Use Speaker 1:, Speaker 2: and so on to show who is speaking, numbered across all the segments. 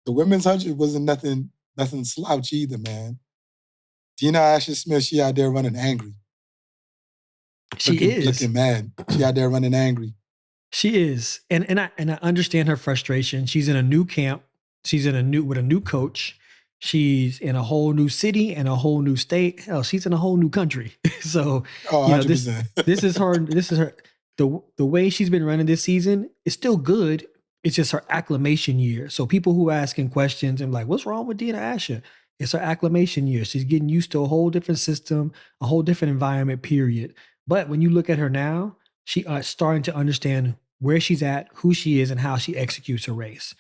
Speaker 1: the women's 100 wasn't nothing slouch either, man. Dina Asher-Smith, she out there running angry.
Speaker 2: She is
Speaker 1: looking mad. She out there running angry.
Speaker 2: She is, and I understand her frustration. She's in a new camp. She's with a new coach. She's in a whole new city and a whole new state. Hell, she's in a whole new country. So,
Speaker 1: 100%.
Speaker 2: this is her. The way she's been running this season is still good. It's just her acclimation year. So people who are asking questions and like, what's wrong with Dina Asher? It's her acclimation year. She's getting used to a whole different system, a whole different environment, period. But when you look at her now, she starting to understand where she's at, who she is, and how she executes her race.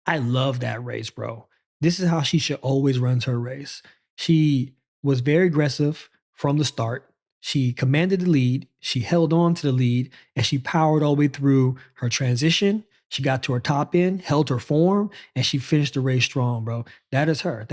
Speaker 2: I love that race, bro. This is how she should always run her race. She was very aggressive from the start. She commanded the lead. She held on to the lead, and she powered all the way through her transition. She got to her top end, held her form, and she finished the race strong, bro. That is her.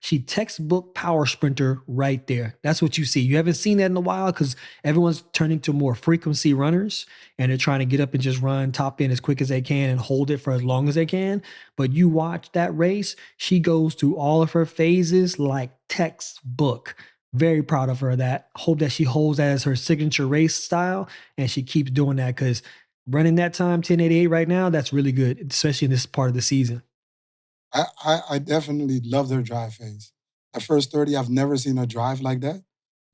Speaker 2: She textbook power sprinter right there. That's what you see. You haven't seen that in a while because everyone's turning to more frequency runners and they're trying to get up and just run top end as quick as they can and hold it for as long as they can. But you watch that race, she goes through all of her phases like textbook. Very proud of her. Hope that she holds that as her signature race style and she keeps doing that because running that time, 10:88 right now, that's really good, especially in this part of the season.
Speaker 1: I definitely loved her drive phase. At first 30, I've never seen her drive like that.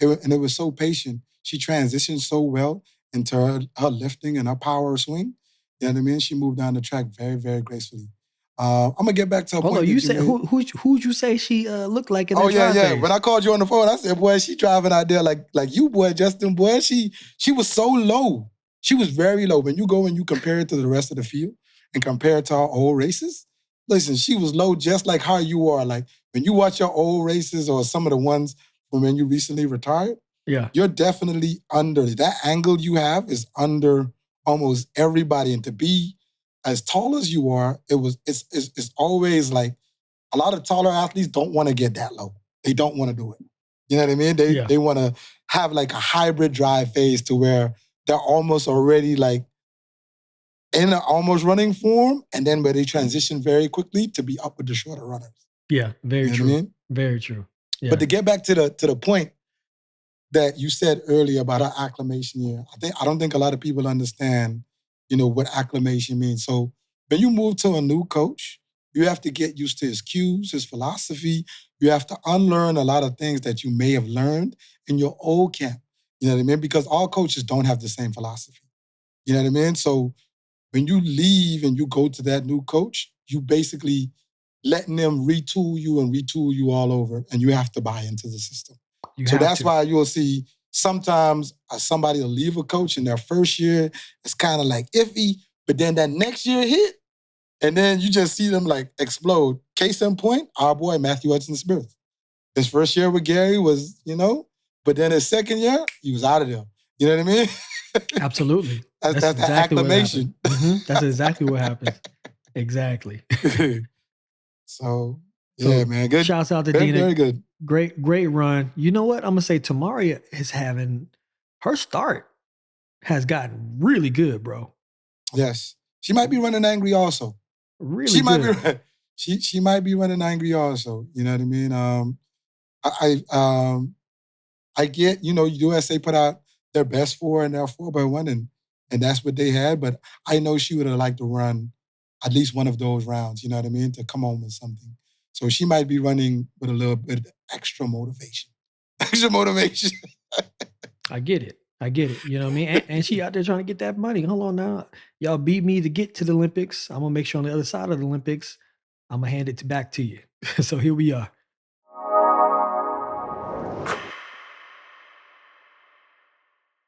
Speaker 1: It was so patient. She transitioned so well into her lifting and her power swing. You know what I mean? She moved down the track very, very gracefully. I'm gonna get back to a point.
Speaker 2: You said who'd you say she looked like in that
Speaker 1: drive
Speaker 2: phase?
Speaker 1: When I called you on the phone, I said, boy, she driving out there like you, boy, Justin, boy. She was so low. She was very low. When you go and you compare it to the rest of the field and compare it to our old races, listen, she was low just like how you are. Like when you watch your old races or some of the ones from when you recently retired, you're definitely under. That angle you have is under almost everybody. And to be as tall as you are, it's always like a lot of taller athletes don't want to get that low. They don't want to do it. You know what I mean? They want to have like a hybrid drive phase to where they're almost already like in an almost running form, and then where they transition very quickly to be up with the shorter runners.
Speaker 2: Yeah, very true. I mean? Very true. Yeah.
Speaker 1: But to get back to the point that you said earlier about our acclimation year, I don't think a lot of people understand, what acclimation means. So when you move to a new coach, you have to get used to his cues, his philosophy. You have to unlearn a lot of things that you may have learned in your old camp. You know what I mean? Because all coaches don't have the same philosophy. You know what I mean? So when you leave and you go to that new coach, you basically letting them retool you all over, and you have to buy into the system. So that's why you'll see sometimes somebody will leave a coach in their first year, it's kind of like iffy, but then that next year hit, and then you just see them like explode. Case in point, our boy Matthew Hudson-Smith. His first year with Gary was, but then his second year, he was out of there. You know what I mean?
Speaker 2: Absolutely.
Speaker 1: That's exactly acclimation.
Speaker 2: That's exactly what happened. Exactly.
Speaker 1: So man. Good.
Speaker 2: Shouts out to Dina.
Speaker 1: Very good.
Speaker 2: Great run. You know what? I'm going to say Tamaria is having, her start has gotten really good, bro.
Speaker 1: Yes. She might be running angry also.
Speaker 2: Really good.
Speaker 1: She might be running angry also. You know what I mean? I get, USA put out their best 4 and their 4x1, and that's what they had. But I know she would have liked to run at least one of those rounds, you know what I mean, to come home with something. So she might be running with a little bit of extra motivation.
Speaker 2: I get it. You know what I mean? And she out there trying to get that money. Hold on now. Y'all beat me to get to the Olympics. I'm going to make sure on the other side of the Olympics, I'm going to hand it back to you. So here we are.